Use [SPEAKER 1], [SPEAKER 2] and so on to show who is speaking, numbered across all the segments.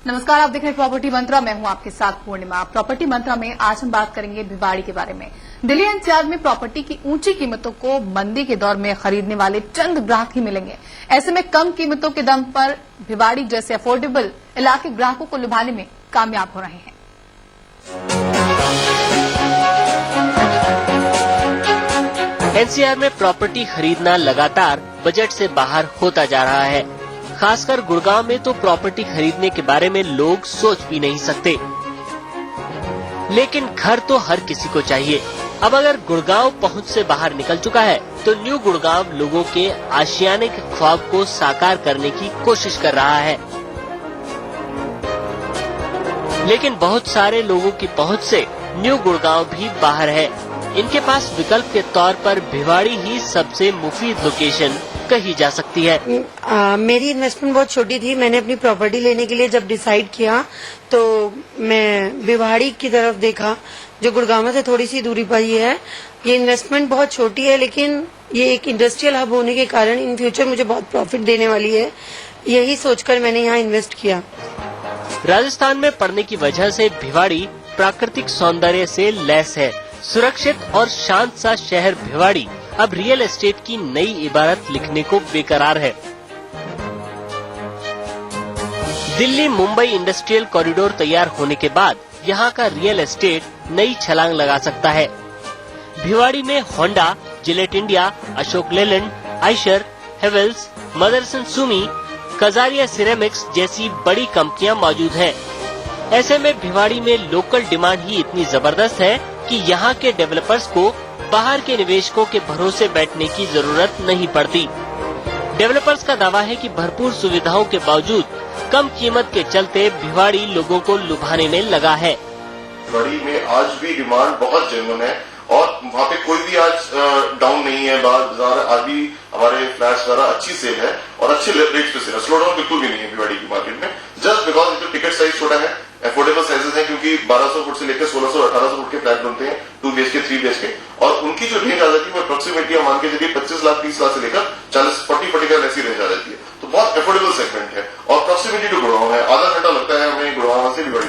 [SPEAKER 1] नमस्कार, आप देख रहे हैं प्रॉपर्टी मंत्रा। मैं हूं आपके साथ पूर्णिमा। प्रॉपर्टी मंत्रा में आज हम बात करेंगे भिवाड़ी के बारे में। दिल्ली एनसीआर में प्रॉपर्टी की ऊंची कीमतों को मंदी के दौर में खरीदने वाले चंद ग्राहक ही मिलेंगे। ऐसे में कम कीमतों के दम पर भिवाड़ी जैसे अफोर्डेबल इलाके ग्राहकों को लुभाने में कामयाब हो रहे हैं।
[SPEAKER 2] एनसीआर में प्रॉपर्टी खरीदना लगातार बजट से बाहर होता जा रहा है। खासकर गुड़गांव में तो प्रॉपर्टी खरीदने के बारे में लोग सोच भी नहीं सकते। लेकिन घर तो हर किसी को चाहिए। अब अगर गुड़गांव पहुंच से बाहर निकल चुका है तो न्यू गुड़गांव लोगों के आशियाने के ख्वाब को साकार करने की कोशिश कर रहा है। लेकिन बहुत सारे लोगों की पहुंच से न्यू गुड़गांव भी बाहर है। इनके पास विकल्प के तौर पर भिवाड़ी ही सबसे मुफीद लोकेशन कही जा सकती है।
[SPEAKER 3] मेरी इन्वेस्टमेंट बहुत छोटी थी। मैंने अपनी प्रॉपर्टी लेने के लिए जब डिसाइड किया तो मैं भिवाड़ी की तरफ देखा, जो गुड़गांव से थोड़ी सी दूरी पर ही है। ये इन्वेस्टमेंट बहुत छोटी है, लेकिन ये एक इंडस्ट्रियल हब होने के कारण इन फ्यूचर मुझे बहुत प्रॉफिट देने वाली है। यही सोचकर मैंने यहाँ इन्वेस्ट किया।
[SPEAKER 2] राजस्थान में पड़ने की वजह से भिवाड़ी प्राकृतिक सौंदर्य से लैस है। सुरक्षित और शांत सा शहर भिवाड़ी अब रियल एस्टेट की नई इबारत लिखने को बेकरार है। दिल्ली मुंबई इंडस्ट्रियल कॉरिडोर तैयार होने के बाद यहाँ का रियल एस्टेट नई छलांग लगा सकता है। भिवाड़ी में Honda, Gillette India, Ashok Leyland, Eicher, Havells, Motherson Sumi, Kajaria ceramics जैसी बड़ी कंपनियां मौजूद हैं। ऐसे में भिवाड़ी में लोकल डिमांड ही इतनी जबरदस्त है कि यहाँ के डेवलपर्स को बाहर के निवेशकों के भरोसे बैठने की जरूरत नहीं पड़ती। डेवलपर्स का दावा है कि भरपूर सुविधाओं के बावजूद कम कीमत के चलते भिवाड़ी लोगों को लुभाने में लगा है।
[SPEAKER 4] भिवाड़ी में आज भी डिमांड बहुत जेन्युइन है और वहाँ पे कोई भी आज डाउन नहीं है। बाजार आज भी हमारे फ्लैट्स द्वारा अच्छी सेल है और अच्छे रेट पे सेल है। स्लो डाउन बिल्कुल भी नहीं है भिवाड़ी की मार्केट में, जस्ट बिकॉज टिकट साइज छोटा है, अफोर्डेबल साइजेस हैं, क्योंकि 1200 फुट से लेकर 1600-1800 फुट के फ्लैट बनते हैं, 2 BHK 3 BHK, और उनकी जो रेंज आ जाती है वो अप्रोक्सीमेटली मान के चलिए 25 लाख 30 लाख से लेकर 40-45 ऐसी रेंज आ जाती है। तो बहुत अफोर्डेबल सेगमेंट है और प्रॉक्सिमिटी टू गुड़गांव है। आधा घंटा लगता है हमें गुड़गांव से भिवाड़ी।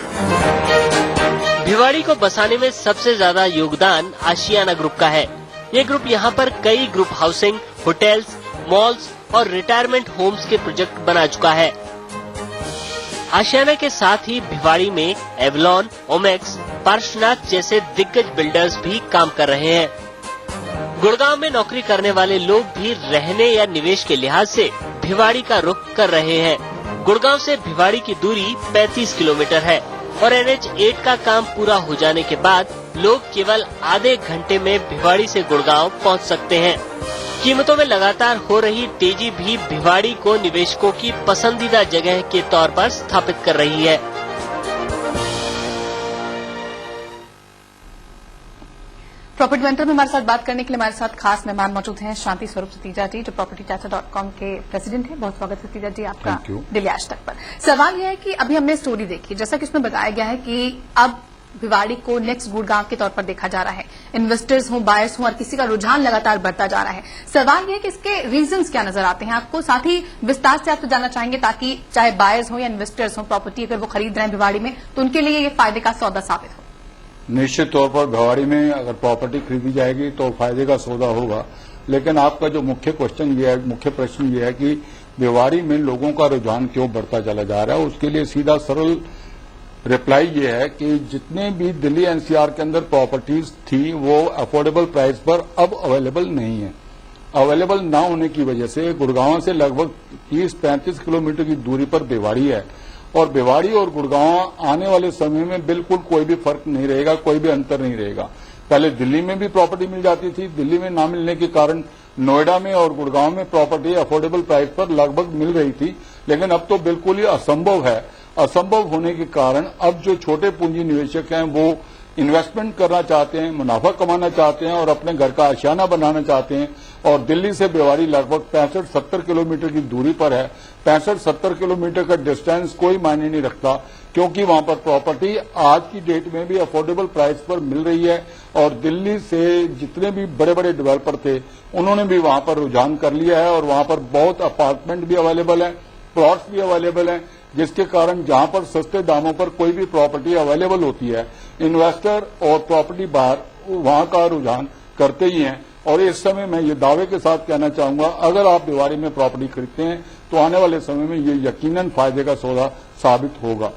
[SPEAKER 2] भिवाड़ी को बसाने में सबसे ज्यादा योगदान आशियाना ग्रुप का है। ये ग्रुप यहाँ पर कई ग्रुप हाउसिंग, होटल्स, मॉल्स और रिटायरमेंट होम्स के प्रोजेक्ट बना चुका है। आशियाना के साथ ही भिवाड़ी में एवलॉन, ओमेक्स, पार्श्वनाथ जैसे दिग्गज बिल्डर्स भी काम कर रहे हैं। गुड़गांव में नौकरी करने वाले लोग भी रहने या निवेश के लिहाज से भिवाड़ी का रुख कर रहे हैं। गुड़गांव से भिवाड़ी की दूरी 35 किलोमीटर है और NH8 का काम पूरा हो जाने के बाद लोग केवल आधे घंटे में भिवाड़ी से गुड़गांव पहुंच सकते हैं। कीमतों में लगातार हो रही तेजी भी भिवाड़ी को निवेशकों की पसंदीदा जगह के तौर पर स्थापित कर रही है।
[SPEAKER 1] प्रॉपर्टी मंत्रा में हमारे साथ बात करने के लिए हमारे साथ खास मेहमान मौजूद हैं। शांति स्वरूप सतीजा जी, जो propertychacha.com के प्रेसिडेंट हैं। बहुत स्वागत सतीजा जी आपका दिल्ली आज तक पर। सवाल यह है कि अभी हमने स्टोरी देखी, जैसा कि उसमें बताया गया है कि अब भिवाड़ी को नेक्स्ट गुड़गांव के तौर पर देखा जा रहा है। इन्वेस्टर्स हों, बायर्स हों, और किसी का रुझान लगातार बढ़ता जा रहा है। सवाल यह है कि इसके रीजंस क्या नजर आते हैं आपको, साथ ही विस्तार से आप तो जानना चाहेंगे, ताकि चाहे बायर्स हों या इन्वेस्टर्स हों, प्रॉपर्टी अगर वो खरीद रहे हैं भिवाड़ी में तो उनके लिए ये फायदे का सौदा साबित हो।
[SPEAKER 5] निश्चित तौर पर भिवाड़ी में अगर प्रॉपर्टी खरीदी जाएगी तो फायदे का सौदा होगा। लेकिन आपका जो मुख्य प्रश्न ये है कि भिवाड़ी में लोगों का रुझान क्यों बढ़ता चला जा रहा है, उसके लिए सीधा सरल रिप्लाई ये है कि जितने भी दिल्ली एनसीआर के अंदर प्रॉपर्टीज थी वो अफोर्डेबल प्राइस पर अब अवेलेबल नहीं है। अवेलेबल ना होने की वजह से गुड़गांव से लगभग 30-35 किलोमीटर की दूरी पर भिवाड़ी है और भिवाड़ी और गुड़गांव आने वाले समय में बिल्कुल कोई भी फर्क नहीं रहेगा, कोई भी अंतर नहीं रहेगा। पहले दिल्ली में भी प्रॉपर्टी मिल जाती थी, दिल्ली में ना मिलने के कारण नोएडा में और गुड़गांव में प्रॉपर्टी अफोर्डेबल प्राइस पर लगभग मिल रही थी, लेकिन अब तो बिल्कुल ही असंभव है। असंभव होने के कारण अब जो छोटे पूंजी निवेशक हैं वो इन्वेस्टमेंट करना चाहते हैं, मुनाफा कमाना चाहते हैं और अपने घर का आशियाना बनाना चाहते हैं। और दिल्ली से भिवाड़ी लगभग 65-70 किलोमीटर की दूरी पर है। 65-70 किलोमीटर का डिस्टेंस कोई मायने नहीं रखता, क्योंकि वहां पर प्रॉपर्टी आज की डेट में भी अफोर्डेबल प्राइस पर मिल रही है। और दिल्ली से जितने भी बड़े बड़े डेवलपर थे उन्होंने भी वहां पर रुझान कर लिया है और वहां पर बहुत अपार्टमेंट भी अवेलेबल है, प्लॉट्स भी अवेलेबल हैं। जिसके कारण जहां पर सस्ते दामों पर कोई भी प्रॉपर्टी अवेलेबल होती है, इन्वेस्टर और प्रॉपर्टी बायर वहां का रुझान करते ही हैं। और इस समय मैं ये दावे के साथ कहना चाहूंगा, अगर आप भिवाड़ी में प्रॉपर्टी खरीदते हैं तो आने वाले समय में ये यकीनन फायदे का सौदा साबित होगा।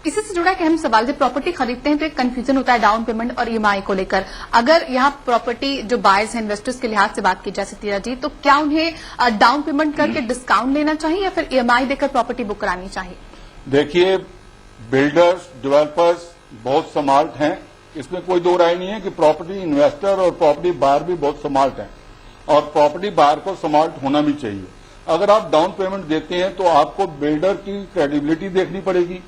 [SPEAKER 1] इसी से जुड़ा एक अहम सवाल, जब प्रॉपर्टी खरीदते हैं तो एक कंफ्यूजन होता है डाउन पेमेंट और ईएमआई को लेकर। अगर यहाँ प्रॉपर्टी जो बायर्स हैं, इन्वेस्टर्स के लिहाज से बात की जाए सतीजा जी, तो क्या उन्हें डाउन पेमेंट करके डिस्काउंट लेना चाहिए या फिर ईएमआई देकर प्रॉपर्टी बुक करानी चाहिए?
[SPEAKER 5] देखिए, बिल्डर्स, डेवलपर्स बहुत स्मार्ट हैं, इसमें कोई दो राय नहीं है कि प्रॉपर्टी इन्वेस्टर और प्रॉपर्टी बायर भी बहुत स्मार्ट हैं और प्रॉपर्टी बायर को स्मार्ट होना भी चाहिए। अगर आप डाउन पेमेंट देते हैं तो आपको बिल्डर की क्रेडिबिलिटी देखनी पड़ेगी,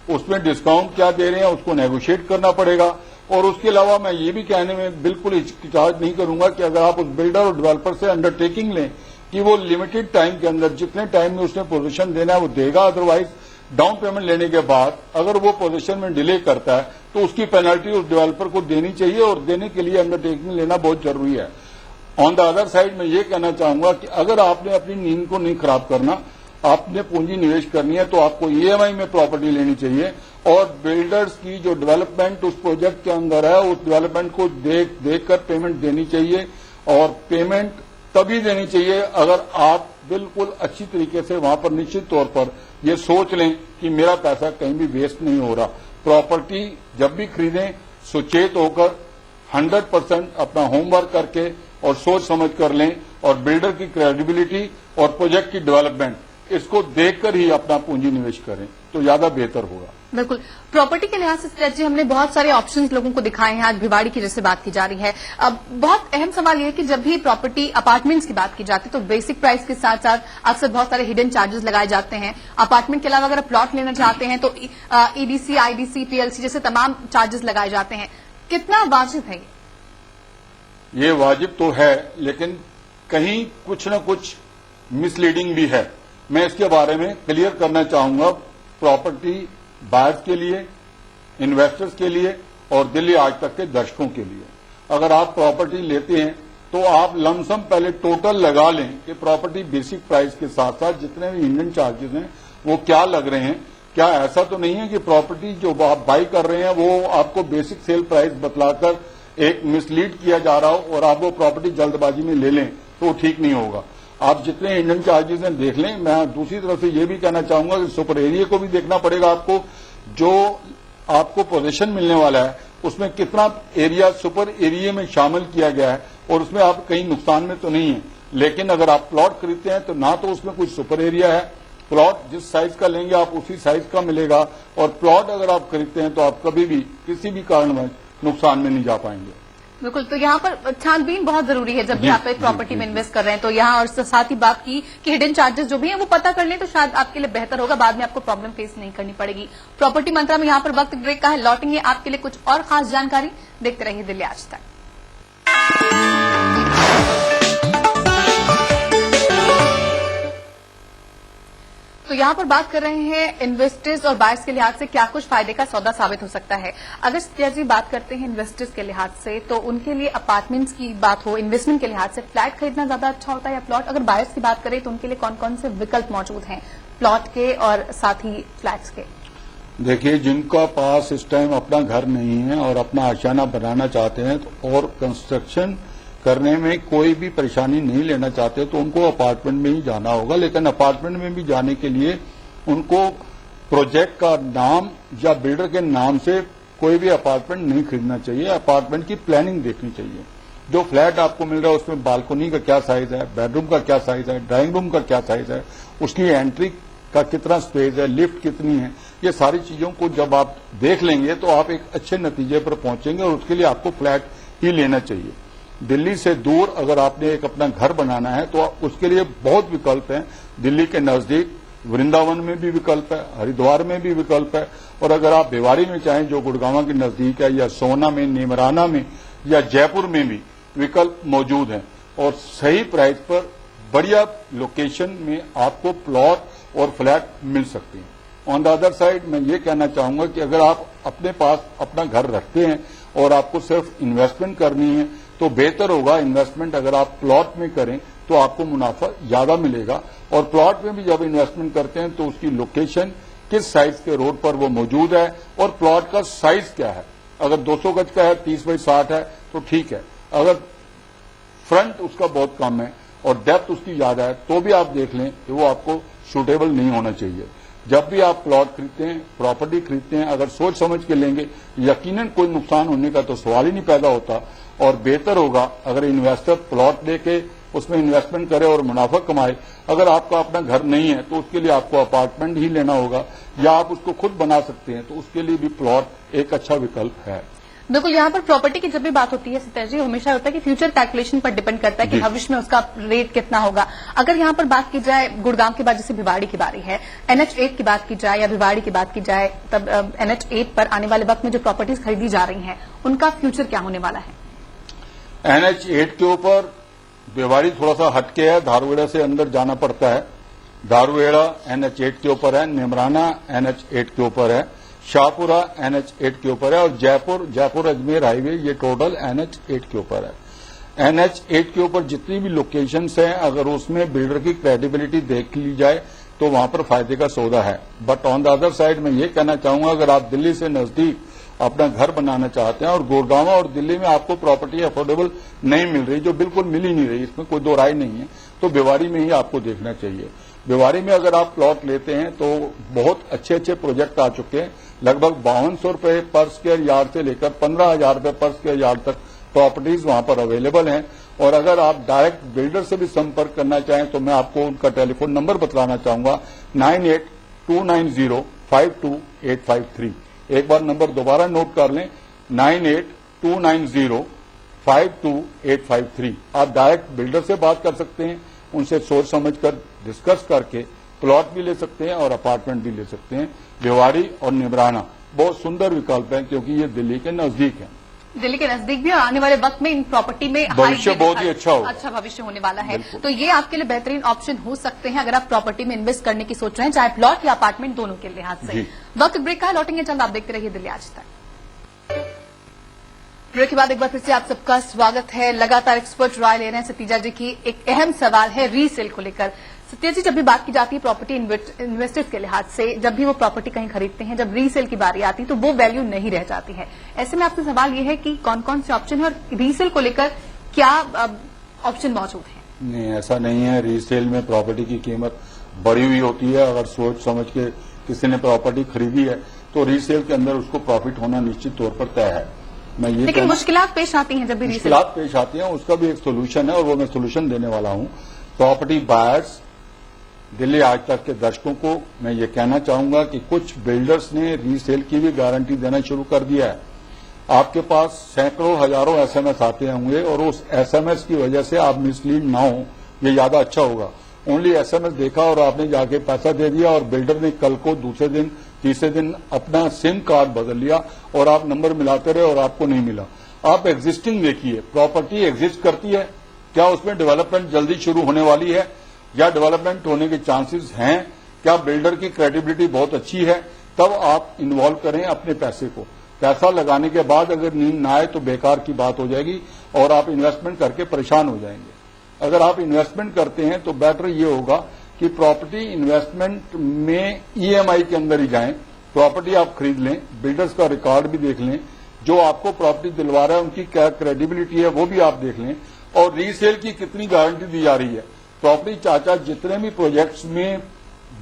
[SPEAKER 5] उसमें डिस्काउंट क्या दे रहे हैं उसको नेगोशिएट करना पड़ेगा। और उसके अलावा मैं ये भी कहने में बिल्कुल हिचकिचाहट नहीं करूंगा कि अगर आप उस बिल्डर और डेवलपर से अंडरटेकिंग लें कि वो लिमिटेड टाइम के अंदर जितने टाइम में उसने पोजीशन देना है वो देगा, अदरवाइज डाउन पेमेंट लेने के बाद अगर वो पोजीशन में डिले करता है तो उसकी पेनल्टी उस डेवलपर को देनी चाहिए और देने के लिए अंडरटेकिंग लेना बहुत जरूरी है। ऑन द अदर साइड मैं ये कहना चाहूंगा कि अगर आपने अपनी नींद को नहीं खराब करना, आपने पूंजी निवेश करनी है तो आपको ईएमआई में प्रॉपर्टी लेनी चाहिए और बिल्डर्स की जो डेवलपमेंट उस प्रोजेक्ट के अंदर है उस डेवलपमेंट को देख कर पेमेंट देनी चाहिए। और पेमेंट तभी देनी चाहिए अगर आप बिल्कुल अच्छी तरीके से वहां पर निश्चित तौर पर ये सोच लें कि मेरा पैसा कहीं भी वेस्ट नहीं हो रहा। प्रॉपर्टी जब भी खरीदें सुचेत होकर 100% अपना होमवर्क करके और सोच समझ कर लें और बिल्डर की क्रेडिबिलिटी और प्रोजेक्ट की डेवलपमेंट इसको देखकर ही अपना पूंजी निवेश करें तो ज्यादा बेहतर होगा।
[SPEAKER 1] बिल्कुल, प्रॉपर्टी के लिहाज से जी हमने बहुत सारे ऑप्शंस लोगों को दिखाए हैं। आज भिवाड़ी की जैसे बात की जा रही है, अब बहुत अहम सवाल यह है कि जब भी प्रॉपर्टी अपार्टमेंट्स की बात की जाती है तो बेसिक प्राइस के साथ साथ अक्सर बहुत सारे हिडन चार्जेस लगाए जाते हैं। अपार्टमेंट के अलावा अगर प्लॉट लेना चाहते हैं तो ईडीसी, आईडीसी, पीएलसी जैसे तमाम चार्जेस लगाए जाते हैं। कितना वाजिब है
[SPEAKER 5] ये वाजिब तो है, लेकिन कहीं कुछ न कुछ मिसलीडिंग भी है। मैं इसके बारे में क्लियर करना चाहूंगा प्रॉपर्टी बायर्स के लिए, इन्वेस्टर्स के लिए और दिल्ली आज तक के दर्शकों के लिए। अगर आप प्रॉपर्टी लेते हैं तो आप लमसम पहले टोटल लगा लें कि प्रॉपर्टी बेसिक प्राइस के साथ साथ जितने भी इंडियन चार्जेस हैं वो क्या लग रहे हैं। क्या ऐसा तो नहीं है कि प्रॉपर्टी जो आप बाई कर रहे हैं वो आपको बेसिक सेल प्राइस बतलाकर एक मिसलीड किया जा रहा हो और आप वो प्रॉपर्टी जल्दबाजी में ले लें तो ठीक नहीं होगा। आप जितने इंडियन चार्जेस हैं देख लें। मैं दूसरी तरफ से ये भी कहना चाहूंगा कि सुपर एरिया को भी देखना पड़ेगा आपको। जो आपको पोजीशन मिलने वाला है उसमें कितना एरिया सुपर एरिया में शामिल किया गया है और उसमें आप कहीं नुकसान में तो नहीं है। लेकिन अगर आप प्लॉट खरीदते हैं तो ना तो उसमें कोई सुपर एरिया है, प्लॉट जिस साइज का लेंगे आप उसी साइज का मिलेगा और प्लॉट अगर आप खरीदते हैं तो आप कभी भी किसी भी कारणवश नुकसान में नहीं जा पाएंगे।
[SPEAKER 1] बिल्कुल, तो यहाँ पर छानबीन बहुत जरूरी है जब भी आप एक प्रॉपर्टी में इन्वेस्ट कर रहे हैं। तो यहाँ और साथ ही बात की कि हिडन चार्जेस जो भी हैं वो पता कर लें तो शायद आपके लिए बेहतर होगा, बाद में आपको प्रॉब्लम फेस नहीं करनी पड़ेगी। प्रॉपर्टी मंत्रा में यहाँ पर वक्त ब्रेक का है, लौटेंगे आपके लिए कुछ और खास जानकारी। देखते रहिए दिल्ली आज तक। तो यहाँ पर बात कर रहे हैं इन्वेस्टर्स और बायर्स के लिहाज से क्या कुछ फायदे का सौदा साबित हो सकता है। अगर जैसे बात करते हैं इन्वेस्टर्स के लिहाज से तो उनके लिए अपार्टमेंट्स की बात हो, इन्वेस्टमेंट के लिहाज से फ्लैट खरीदना ज्यादा अच्छा होता है या प्लॉट? अगर बायर्स की बात करें तो उनके लिए कौन कौन से विकल्प मौजूद हैं प्लॉट के और साथ ही फ्लैट्स के?
[SPEAKER 5] देखिए, जिनका पास इस टाइम अपना घर नहीं है और अपना आशियाना बनाना चाहते हैं तो और कंस्ट्रक्शन करने में कोई भी परेशानी नहीं लेना चाहते तो उनको अपार्टमेंट में ही जाना होगा। लेकिन अपार्टमेंट में भी जाने के लिए उनको प्रोजेक्ट का नाम या बिल्डर के नाम से कोई भी अपार्टमेंट नहीं खरीदना चाहिए। अपार्टमेंट की प्लानिंग देखनी चाहिए। जो फ्लैट आपको मिल रहा है उसमें बालकनी का क्या साइज है, बेडरूम का क्या साइज है, ड्राइंग रूम का क्या साइज है, उसकी एंट्री का कितना स्पेस है, लिफ्ट कितनी है, ये सारी चीजों को जब आप देख लेंगे तो आप एक अच्छे नतीजे पर पहुंचेंगे और उसके लिए आपको फ्लैट ही लेना चाहिए। दिल्ली से दूर अगर आपने एक अपना घर बनाना है तो उसके लिए बहुत विकल्प हैं। दिल्ली के नजदीक वृंदावन में भी विकल्प है, हरिद्वार में भी विकल्प है और अगर आप भिवाड़ी में चाहें जो गुड़गांव के नजदीक है या सोना में, नेमराना में या जयपुर में भी विकल्प मौजूद हैं और सही प्राइस पर बढ़िया लोकेशन में आपको प्लॉट और फ्लैट मिल सकते हैं। ऑन द अदर साइड मैं ये कहना चाहूंगा कि अगर आप अपने पास अपना घर रखते हैं और आपको सिर्फ इन्वेस्टमेंट करनी है तो बेहतर होगा इन्वेस्टमेंट अगर आप प्लॉट में करें तो आपको मुनाफा ज्यादा मिलेगा। और प्लॉट में भी जब इन्वेस्टमेंट करते हैं तो उसकी लोकेशन किस साइज के रोड पर वो मौजूद है और प्लॉट का साइज क्या है। अगर 200 गज का है, 30 बाई 60 है तो ठीक है। अगर फ्रंट उसका बहुत कम है और डेप्थ उसकी ज्यादा है तो भी आप देख लें कि वो आपको सूटेबल नहीं होना चाहिए। जब भी आप प्लॉट खरीदते हैं, प्रॉपर्टी खरीदते हैं, अगर सोच समझ के लेंगे यकीनन कोई नुकसान होने का तो सवाल ही नहीं पैदा होता। और बेहतर होगा अगर इन्वेस्टर प्लॉट लेके उसमें इन्वेस्टमेंट करे और मुनाफा कमाए। अगर आपका अपना घर नहीं है तो उसके लिए आपको अपार्टमेंट ही लेना होगा, या आप उसको खुद बना सकते हैं तो उसके लिए भी प्लॉट एक अच्छा विकल्प है।
[SPEAKER 1] बिल्कुल, यहाँ पर प्रॉपर्टी की जब भी बात होती है सत्या जी, हमेशा होता है कि फ्यूचर कैलकुलेशन पर डिपेंड करता है कि भविष्य में उसका रेट कितना होगा। अगर यहाँ पर बात की जाए गुड़गांव के बाद जैसे भिवाड़ी की बारी है, NH8 की बात की जाए या भिवाड़ी की बात की जाए, तब NH8 पर आने वाले वक्त में जो प्रॉपर्टीज खरीदी जा रही हैं उनका फ्यूचर क्या होने वाला है?
[SPEAKER 5] NH8 के ऊपर भिवाड़ी थोड़ा सा हटके है, धारूहेड़ा से अंदर जाना पड़ता है। धारूहेड़ा NH8 के ऊपर है, निमराना NH8 के ऊपर है, शाहपुरा NH8 के ऊपर है और जयपुर अजमेर हाईवे ये टोटल NH8 के ऊपर है। NH8 के ऊपर जितनी भी लोकेशंस हैं, अगर उसमें बिल्डर की क्रेडिबिलिटी देख ली जाए तो वहां पर फायदे का सौदा है। But on the other side मैं ये कहना चाहूंगा, अगर आप दिल्ली से नजदीक अपना घर बनाना चाहते हैं और गुड़गांव और दिल्ली में आपको प्रॉपर्टी अफोर्डेबल नहीं मिल रही, जो बिल्कुल मिल ही नहीं रही, इसमें कोई दो राय नहीं है, तो भिवाड़ी में ही आपको देखना चाहिए। भिवाड़ी में अगर आप प्लॉट लेते हैं तो बहुत अच्छे अच्छे प्रोजेक्ट आ चुके हैं। लगभग 5200 रुपये पर स्क्वायर यार्ड से लेकर 15,000 रुपये पर स्क्वायर यार्ड तक प्रॉपर्टीज वहां पर अवेलेबल हैं। और अगर आप डायरेक्ट बिल्डर से भी संपर्क करना चाहें तो मैं आपको उनका टेलीफोन नंबर बताना चाहूंगा, 9829052853। एक बार नंबर दोबारा नोट कर लें, 9829052853। आप डायरेक्ट बिल्डर से बात कर सकते हैं, उनसे सोच समझकर डिस्कस करके प्लॉट भी ले सकते हैं और अपार्टमेंट भी ले सकते हैं। भिवाड़ी और निमराना बहुत सुंदर विकल्प है क्योंकि ये दिल्ली के नजदीक है।
[SPEAKER 1] दिल्ली के नजदीक भी, और आने वाले वक्त में इन प्रॉपर्टी में
[SPEAKER 5] भविष्य बहुत ही अच्छा होगा,
[SPEAKER 1] अच्छा भविष्य होने वाला है। तो ये आपके लिए बेहतरीन ऑप्शन हो सकते हैं अगर आप प्रॉपर्टी में इन्वेस्ट करने की सोच रहे हैं, चाहे प्लॉट या अपार्टमेंट, दोनों के लिहाज से। वक्त ब्रेक का है, लौटेंगे जल्द। आप देखते रहिए दिल्ली आज तक। ब्रेक के बाद एक बार फिर से आप सबका स्वागत है। लगातार एक्सपर्ट राय ले रहे हैं सतीजा जी की। एक अहम सवाल है रीसेल को लेकर। सत्या जी, जब भी बात की जाती है प्रॉपर्टी इन्वेस्टर्स के लिहाज से, जब भी वो प्रॉपर्टी कहीं खरीदते हैं, जब रीसेल की बारी आती है तो वो वैल्यू नहीं रह जाती है। ऐसे में आपसे सवाल ये है कि कौन कौन से ऑप्शन है और रीसेल को लेकर क्या ऑप्शन मौजूद है?
[SPEAKER 5] नहीं, ऐसा नहीं है। रीसेल में प्रॉपर्टी की कीमत बढ़ी हुई होती है। अगर सोच समझ के किसी ने प्रॉपर्टी खरीदी है तो रीसेल के अंदर उसको प्रॉफिट होना निश्चित तौर पर तय है। मैं ये
[SPEAKER 1] लेकिन मुश्किलात पेश आती हैं जब भी
[SPEAKER 5] मुश्किलात पेश आती हैं, उसका भी एक सोल्यूशन है और वो मैं सोल्यूशन देने वाला हूं। प्रॉपर्टी बायर्स, दिल्ली आज तक के दर्शकों को मैं ये कहना चाहूंगा कि कुछ बिल्डर्स ने रीसेल की भी गारंटी देना शुरू कर दिया है। आपके पास सैकड़ों हजारों एसएमएस आते होंगे और उस एसएमएस की वजह से आप मिसलीड ना हो, ये ज्यादा अच्छा होगा। ओनली एसएमएस देखा और आपने जाके पैसा दे दिया और बिल्डर ने कल को दूसरे दिन तीसरे दिन अपना सिम कार्ड बदल लिया और आप नंबर मिलाते रहे और आपको नहीं मिला। आप एग्जिस्टिंग देखिए, प्रॉपर्टी एग्जिस्ट करती है, क्या उसमें डेवलपमेंट जल्दी शुरू होने वाली है या डेवलपमेंट होने के चांसेस हैं, क्या बिल्डर की क्रेडिबिलिटी बहुत अच्छी है, तब आप इन्वॉल्व करें अपने पैसे को। पैसा लगाने के बाद अगर नींद ना आए तो बेकार की बात हो जाएगी और आप इन्वेस्टमेंट करके परेशान हो जाएंगे। अगर आप इन्वेस्टमेंट करते हैं तो बेटर ये होगा कि प्रॉपर्टी इन्वेस्टमेंट में ईएमआई के अंदर ही जाएं। प्रॉपर्टी आप खरीद लें, बिल्डर्स का रिकॉर्ड भी देख लें, जो आपको प्रॉपर्टी दिलवा रहा है उनकी क्या क्रेडिबिलिटी है वो भी आप देख लें, और रीसेल की कितनी गारंटी दी जा रही है। प्रॉपर्टी चाचा जितने भी प्रोजेक्ट्स में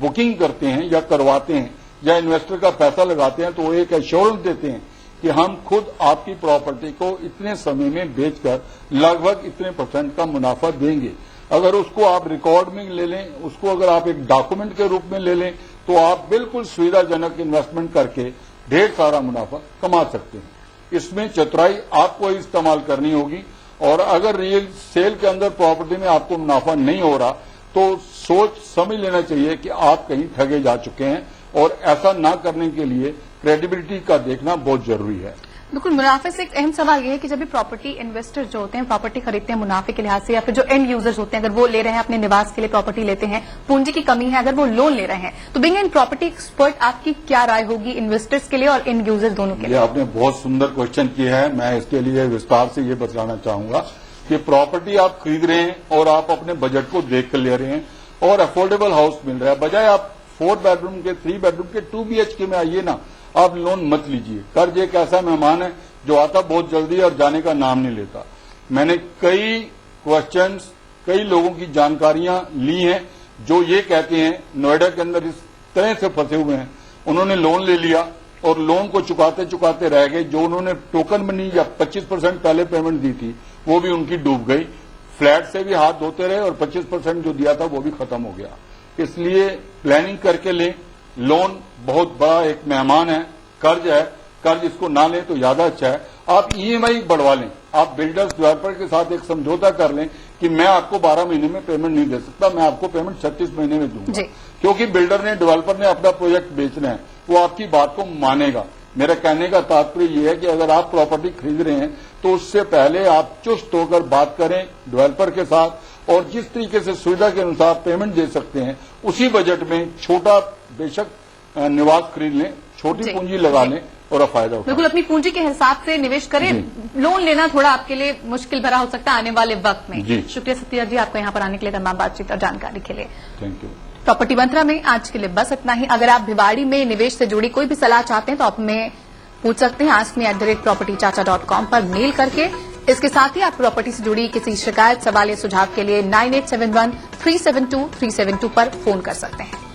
[SPEAKER 5] बुकिंग करते हैं या करवाते हैं या इन्वेस्टर का पैसा लगाते हैं तो वो एक एश्योरेंस देते हैं कि हम खुद आपकी प्रॉपर्टी को इतने समय में बेचकर लगभग इतने % का मुनाफा देंगे। अगर उसको आप रिकॉर्ड में ले लें, उसको अगर आप एक डॉक्यूमेंट के रूप में ले लें तो आप बिल्कुल सुविधाजनक इन्वेस्टमेंट करके ढेर सारा मुनाफा कमा सकते हैं। इसमें चतुराई आपको इस्तेमाल करनी होगी और अगर रियल सेल के अंदर प्रॉपर्टी में आपको मुनाफा नहीं हो रहा तो सोच समझ लेना चाहिए कि आप कहीं ठगे जा चुके हैं और ऐसा ना करने के लिए क्रेडिबिलिटी का देखना बहुत जरूरी है।
[SPEAKER 1] बिल्कुल, मुनाफे से एक अहम सवाल यह है कि जब भी प्रॉपर्टी इन्वेस्टर जो होते हैं प्रॉपर्टी खरीदते हैं मुनाफे के लिहाज से, या फिर जो एंड यूजर्स होते हैं अगर वो ले रहे हैं अपने निवास के लिए प्रॉपर्टी लेते हैं, पूंजी की कमी है, अगर वो लोन ले रहे हैं, तो बीइंग एन प्रॉपर्टी एक्सपर्ट आपकी क्या राय होगी इन्वेस्टर्स के लिए और एंड यूजर्स दोनों के लिए?
[SPEAKER 5] आपने बहुत सुंदर क्वेश्चन किया है। मैं इसके लिए विस्तार से ये बताना चाहूंगा कि प्रॉपर्टी आप खरीद रहे हैं और आप अपने बजट को देख कर ले रहे हैं और अफोर्डेबल हाउस मिल रहा है, बजाय आप 4 बेडरूम के, 3 बेडरूम के, 2 BHK में आइए ना, आप लोन मत लीजिए। कर्ज एक ऐसा मेहमान है जो आता बहुत जल्दी और जाने का नाम नहीं लेता। मैंने कई क्वेश्चंस, कई लोगों की जानकारियां ली हैं जो ये कहते हैं नोएडा के अंदर इस तरह से फंसे हुए हैं, उन्होंने लोन ले लिया और लोन को चुकाते चुकाते रह गए। जो उन्होंने टोकन मनी या 25% पहले पेमेंट दी थी वो भी उनकी डूब गई। फ्लैट से भी हाथ धोते रहे और 25% जो दिया था वो भी खत्म हो गया। इसलिए प्लानिंग करके लें। लोन बहुत बड़ा एक मेहमान है, कर्ज है, कर्ज इसको ना लें तो ज्यादा अच्छा है। आप EMI बढ़वा लें, आप बिल्डर्स डेवलपर के साथ एक समझौता कर लें कि मैं आपको 12 महीने में पेमेंट नहीं दे सकता, मैं आपको पेमेंट 36 महीने में दूंगा, क्योंकि बिल्डर ने, डेवलपर ने अपना प्रोजेक्ट बेचना है, वो आपकी बात को मानेगा। मेरा कहने का तात्पर्य यह है कि अगर आप प्रॉपर्टी खरीद रहे हैं तो उससे पहले आप चुस्त होकर बात करें डेवलपर के साथ, और जिस तरीके से सुविधा के अनुसार पेमेंट दे सकते हैं उसी बजट में छोटा बेशक निवास खरीद लें, छोटी पूंजी लगा लें और फायदा उठाएं।
[SPEAKER 1] बिल्कुल अपनी पूंजी के हिसाब से निवेश करें। लोन लेना थोड़ा आपके लिए मुश्किल भरा हो सकता है आने वाले वक्त में। शुक्रिया सत्या जी आपको यहाँ पर आने के लिए, तमाम बातचीत और जानकारी के लिए।
[SPEAKER 5] Thank you.
[SPEAKER 1] प्रॉपर्टी मंत्रा में आज के लिए बस इतना ही। अगर आप भिवाड़ी में निवेश से जुड़ी कोई भी सलाह चाहते हैं तो आप हमें पूछ सकते हैं askme@propertychacha.com पर मेल करके। इसके साथ ही आप प्रॉपर्टी से जुड़ी किसी शिकायत, सवाल या सुझाव के लिए 9871 372 372 पर फोन कर सकते हैं।